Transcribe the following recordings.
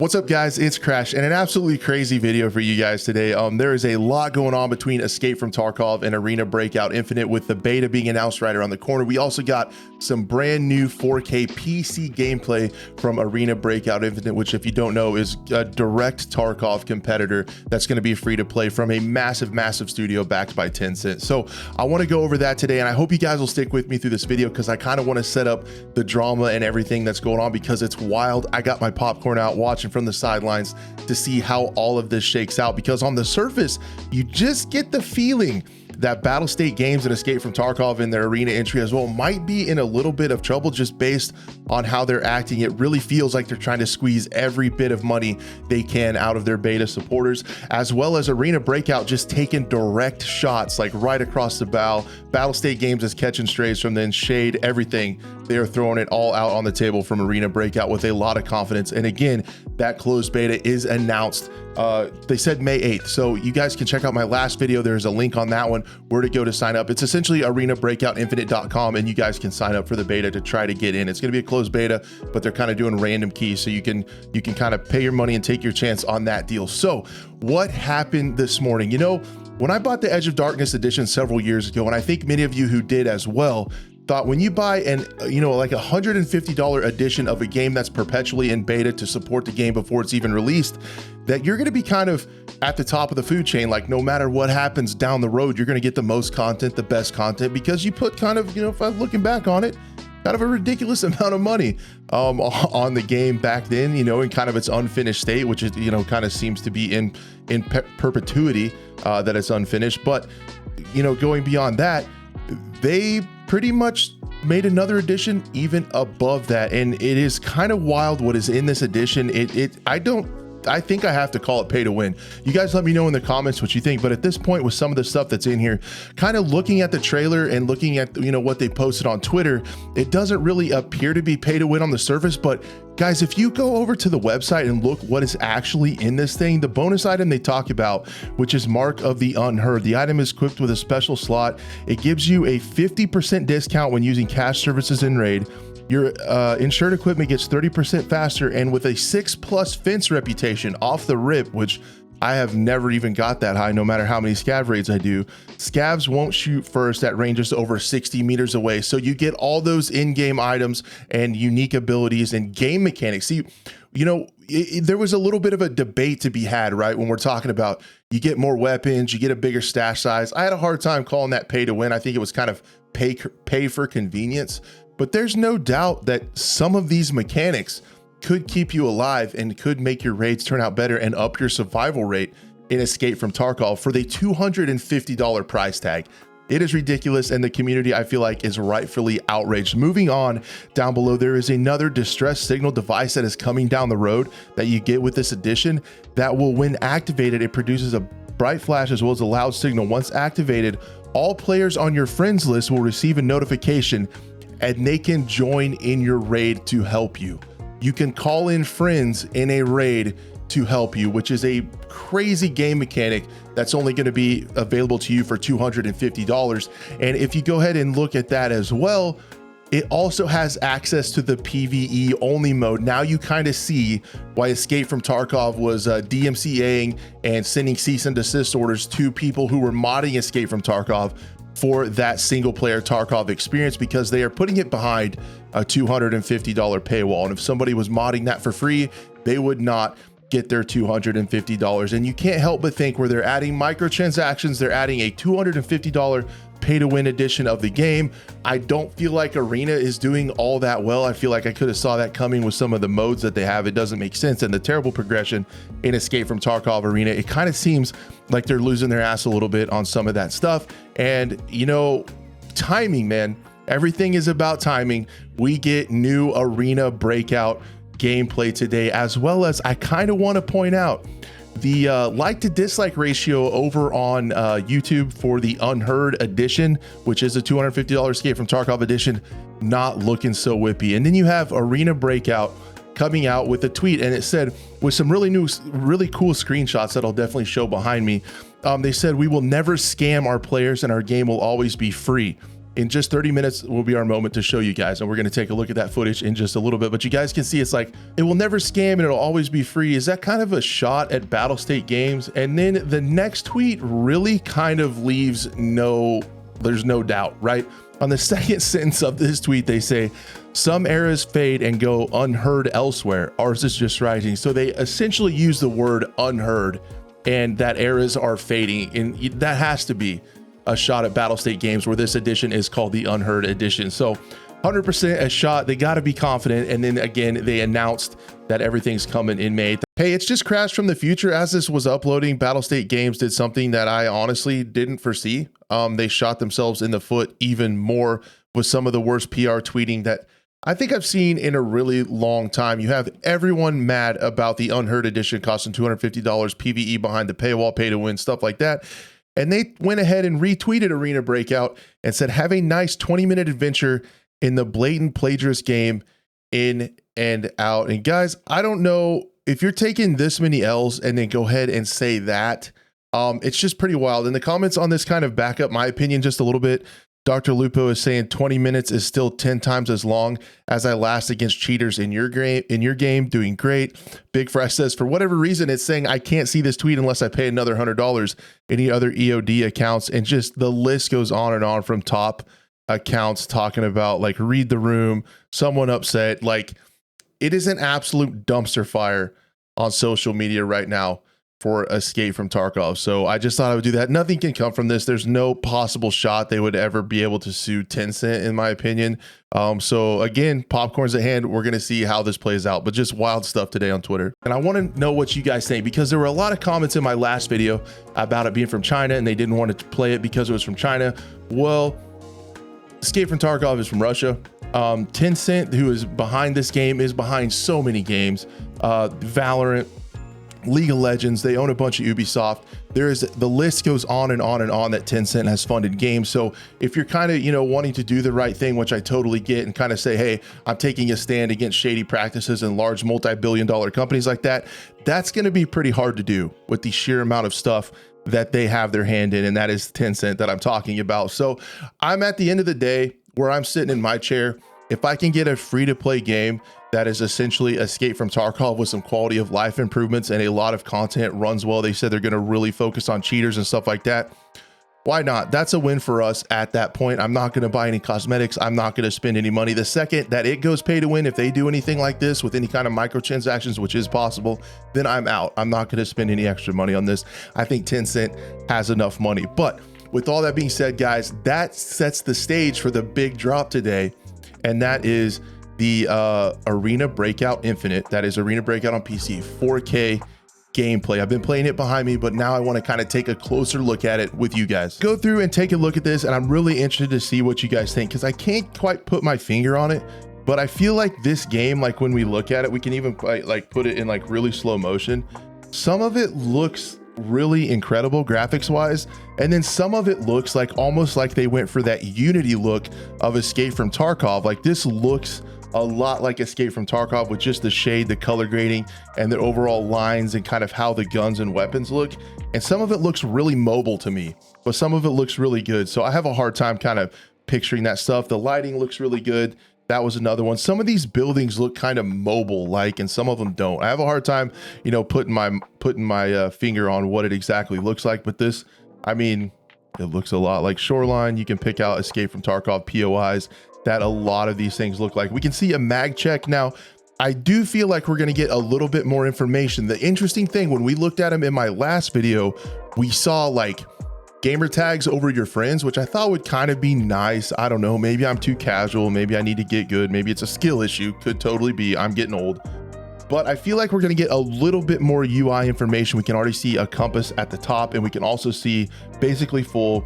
What's up, guys? It's Crash, and an absolutely crazy video for you guys today. There is a lot going on between Escape from Tarkov and Arena Breakout Infinite, with the beta being announced right around the corner. We also got some brand new 4K PC gameplay from Arena Breakout Infinite, which, if you don't know, is a direct Tarkov competitor that's going to be free to play from a massive studio backed by Tencent. So I want to go over that today, and I hope you guys will stick with me through this video because I kind of want to set up the drama and everything that's going on, because it's wild. I got my popcorn out watching from the sidelines to see how all of this shakes out, because on the surface you just get the feeling that Battlestate Games and Escape from Tarkov in their arena entry as well might be in a little bit of trouble just based on how they're acting. It really feels like they're trying to squeeze every bit of money they can out of their beta supporters, as well as Arena Breakout just taking direct shots like right across the bow. Battlestate Games is catching strays from then shade, everything. They are throwing it all out on the table from Arena Breakout with a lot of confidence. And again, that closed beta is announced. They said May 8th. So you guys can check out my last video. There's a link on that one where to go to sign up. It's essentially arenabreakoutinfinite.com, and you guys can sign up for the beta to try to get in. It's going to be a closed beta, but they're kind of doing random keys, so you can kind of pay your money and take your chance on that deal. So what happened this morning? You know, when I bought the Edge of Darkness edition several years ago, and I think many of you who did as well, thought when you buy an like $150 edition of a game that's perpetually in beta to support the game before it's even released, that you're going to be kind of at the top of the food chain. Like, no matter what happens down the road, you're going to get the most content, the best content, because you put kind of, if I'm looking back on it, kind of a ridiculous amount of money on the game back then, in kind of its unfinished state, which is, kind of seems to be in perpetuity, that it's unfinished. But, going beyond that, they pretty much made another edition even above that, and it is kind of wild what is in this edition. I think I have to call it pay to win. You guys let me know in the comments what you think, but at this point, with some of the stuff that's in here, kind of looking at the trailer and looking at what they posted on Twitter, it doesn't really appear to be pay to win on the surface. But guys, if you go over to the website and look what is actually in this thing, the bonus item they talk about, which is Mark of the Unheard, the item is equipped with a special slot. It gives you a 50% discount when using cash services in raid. Your insured equipment gets 30% faster, and with a 6+ fence reputation off the rip, which I have never even got that high, no matter how many scav raids I do. Scavs won't shoot first at ranges over 60 meters away. So you get all those in-game items and unique abilities and game mechanics. See, there was a little bit of a debate to be had, right? When we're talking about, you get more weapons, you get a bigger stash size. I had a hard time calling that pay to win. I think it was kind of pay for convenience. But there's no doubt that some of these mechanics could keep you alive and could make your raids turn out better and up your survival rate in Escape from Tarkov for the $250 price tag. It is ridiculous, and the community, I feel like, is rightfully outraged. Moving on down below, there is another distress signal device that is coming down the road that you get with this edition that will, when activated, it produces a bright flash as well as a loud signal. Once activated, all players on your friends list will receive a notification, and they can join in your raid to help you. You can call in friends in a raid to help you, which is a crazy game mechanic that's only going to be available to you for $250. And if you go ahead and look at that as well, it also has access to the PvE only mode. Now you kind of see why Escape from Tarkov was DMCAing and sending cease and desist orders to people who were modding Escape from Tarkov for that single player Tarkov experience, because they are putting it behind a $250 paywall. And if somebody was modding that for free, they would not get their $250. And you can't help but think, where they're adding microtransactions, they're adding a $250 pay to win edition of the game. I don't feel like Arena is doing all that well. I feel like I could have saw that coming with some of the modes that they have. It doesn't make sense. And the terrible progression in Escape from Tarkov Arena, it kind of seems like they're losing their ass a little bit on some of that stuff. And timing, man, everything is about timing. We get new Arena Breakout gameplay today, as well as, I kind of want to point out, the like to dislike ratio over on YouTube for the Unheard edition, which is a $250 Escape from Tarkov edition, not looking so whippy. And then you have Arena Breakout coming out with a tweet, and it said, with some really cool screenshots that I'll definitely show behind me, they said, "We will never scam our players and our game will always be free." in just 30 minutes will be our moment to show you guys, and we're going to take a look at that footage in just a little bit. But you guys can see it's like, it will never scam and it'll always be free. Is that kind of a shot at Battle State Games? And then the next tweet really kind of leaves there's no doubt, right? On the second sentence of this tweet, they say, some eras fade and go unheard elsewhere. Ours is just rising. So they essentially use the word unheard, and that eras are fading. And that has to be a shot at Battle State Games, where this edition is called the Unheard edition. So 100% a shot. They got to be confident. And then again, they announced that everything's coming in May. Hey, it's just crashed from the future. As this was uploading, Battle State Games did something that I honestly didn't foresee. They shot themselves in the foot even more with some of the worst PR tweeting that I think I've seen in a really long time. You have everyone mad about the Unheard edition costing $250 PvE behind the paywall, pay to win, stuff like that. And they went ahead and retweeted Arena Breakout and said, have a nice 20-minute adventure in the blatant plagiarist game, in and out. And guys, I don't know if you're taking this many L's and then go ahead and say that. It's just pretty wild. And the comments on this kind of back up my opinion just a little bit. Dr. Lupo is saying 20 minutes is still 10 times as long as I last against cheaters in your game. Doing great. Big Fresh says, for whatever reason, it's saying I can't see this tweet unless I pay another $100. Any other EOD accounts? And just the list goes on and on from top accounts talking about like read the room, someone upset. Like, it is an absolute dumpster fire on social media right now for Escape from Tarkov. So I just thought I would do that. Nothing can come from this. There's no possible shot they would ever be able to sue Tencent, in my opinion. So again, popcorn's at hand. We're going to see how this plays out, but just wild stuff today on Twitter. And I want to know what you guys think, because there were a lot of comments in my last video about it being from China and they didn't want to play it because it was from China. Well, Escape from Tarkov is from Russia. Tencent, who is behind this game, is behind so many games. Valorant, League of Legends, they own a bunch of Ubisoft. The list goes on and on and on that Tencent has funded games. So if you're kind of, wanting to do the right thing, which I totally get, and kind of say, hey, I'm taking a stand against shady practices in large multi-billion-dollar companies like that, that's going to be pretty hard to do with the sheer amount of stuff that they have their hand in, and that is Tencent that I'm talking about. So I'm at the end of the day where I'm sitting in my chair. If I can get a free-to-play game that is essentially Escape from Tarkov with some quality of life improvements and a lot of content, runs well, they said they're going to really focus on cheaters and stuff like that, why not? That's a win for us at that point. I'm not going to buy any cosmetics. I'm not going to spend any money. The second that it goes pay to win, if they do anything like this with any kind of microtransactions, which is possible, then I'm out. I'm not going to spend any extra money on this. I think Tencent has enough money. But with all that being said, guys, that sets the stage for the big drop today. And that is the Arena Breakout Infinite. That is Arena Breakout on PC, 4K gameplay. I've been playing it behind me, but now I want to kind of take a closer look at it with you guys. Go through and take a look at this, and I'm really interested to see what you guys think, because I can't quite put my finger on it, but I feel like this game, like when we look at it, we can even like put it in like really slow motion. Some of it looks really incredible graphics wise, and then some of it looks like almost like they went for that Unity look of Escape from Tarkov. Like, this looks a lot like Escape from Tarkov with just the shade, the color grading, and the overall lines and kind of how the guns and weapons look. And some of it looks really mobile to me, but some of it looks really good. So I have a hard time kind of picturing that stuff. The lighting looks really good. That was another one. Some of these buildings look kind of mobile like, and some of them don't. I have a hard time, putting my finger on what it exactly looks like. But this, I mean, it looks a lot like Shoreline. You can pick out Escape from Tarkov POIs that a lot of these things look like. We can see a mag check. Now, I do feel like we're going to get a little bit more information. The interesting thing, when we looked at them in my last video, we saw like gamer tags over your friends, which I thought would kind of be nice. I don't know, maybe I'm too casual, maybe I need to get good, maybe it's a skill issue, could totally be, I'm getting old. But I feel like we're going to get a little bit more UI information. We can already see a compass at the top, and we can also see basically full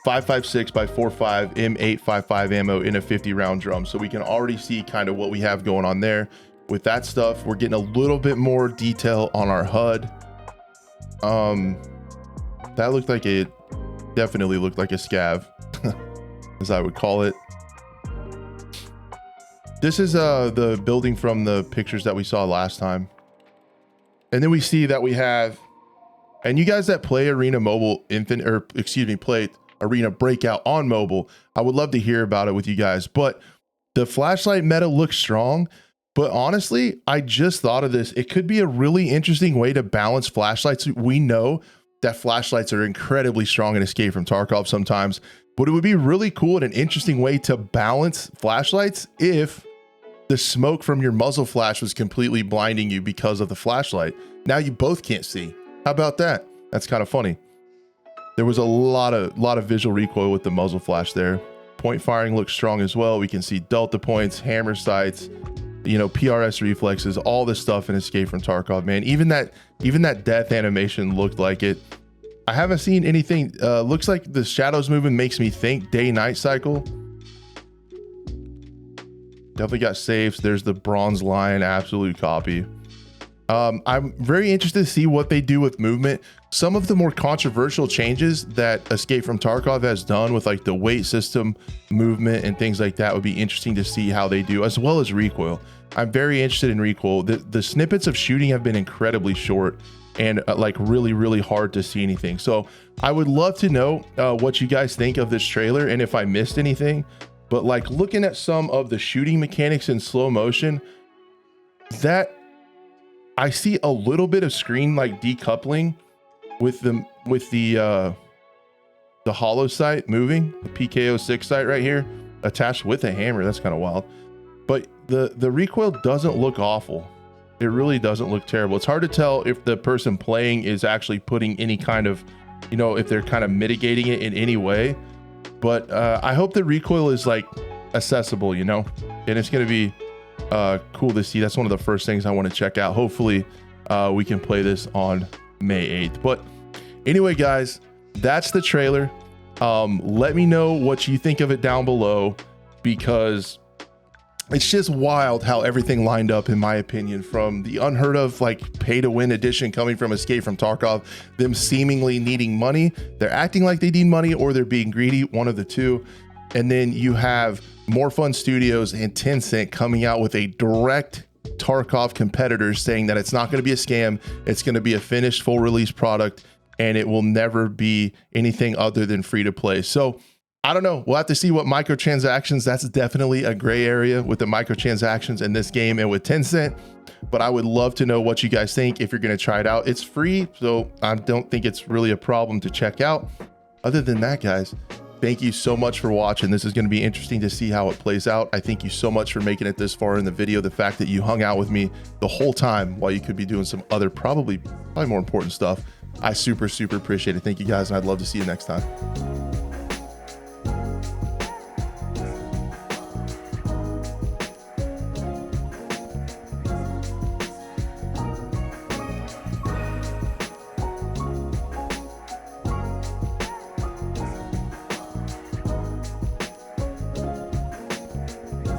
5.56 by 4.5 M855 ammo in a 50 round drum. So we can already see kind of what we have going on there with that stuff. We're getting a little bit more detail on our HUD. That looked like it definitely looked like a scav, as I would call it. This is the building from the pictures that we saw last time. And then we see that we have, and you guys that play Arena Mobile Infinite, or excuse me, play Arena Breakout on mobile. I would love to hear about it with you guys, but the flashlight meta looks strong. But honestly, I just thought of this. It could be a really interesting way to balance flashlights. We know that flashlights are incredibly strong in Escape from Tarkov sometimes, but it would be really cool and an interesting way to balance flashlights if the smoke from your muzzle flash was completely blinding you because of the flashlight. Now you both can't see. How about that? That's kind of funny. There was a lot of visual recoil with the muzzle flash there. Point firing looks strong as well. We can see delta points, hammer sights, you know, PRS reflexes, all this stuff in Escape from Tarkov, man. Even that death animation looked like it. I haven't seen anything. Looks like the shadows movement makes me think day-night cycle. Definitely got safes. There's the bronze lion, absolute copy. I'm very interested to see what they do with movement. Some of the more controversial changes that Escape from Tarkov has done with like the weight system movement and things like that would be interesting to see how they do, as well as recoil. I'm very interested in recoil. The snippets of shooting have been incredibly short and like really hard to see anything. So I would love to know what you guys think of this trailer and if I missed anything. But like looking at some of the shooting mechanics in slow motion, that I see a little bit of screen like decoupling with the hollow sight moving, the PKO6 sight right here attached with a hammer. That's kind of wild. But the recoil doesn't look awful. It really doesn't look terrible. It's hard to tell if the person playing is actually putting any kind of, you know, if they're kind of mitigating it in any way. But I hope the recoil is like accessible, you know, and it's going to be cool to see. That's one of the first things I want to check out. Hopefully we can play this on May 8th. But anyway, guys, that's the trailer. Let me know what you think of it down below, because it's just wild how everything lined up, in my opinion, from the unheard of like pay to win edition coming from Escape from Tarkov, them seemingly needing money. They're acting like they need money, or they're being greedy, one of the two. And then you have More Fun Studios and Tencent coming out with a direct Tarkov competitor saying that it's not going to be a scam. It's going to be a finished full release product, and it will never be anything other than free to play. So I don't know. We'll have to see what microtransactions. That's definitely a gray area with the microtransactions in this game and with Tencent. But I would love to know what you guys think if you're going to try it out. It's free, so I don't think it's really a problem to check out. Other than that, guys, thank you so much for watching. This is going to be interesting to see how it plays out. I thank you so much for making it this far in the video. The fact that you hung out with me the whole time while you could be doing some other probably more important stuff. I super appreciate it. Thank you guys, and I'd love to see you next time.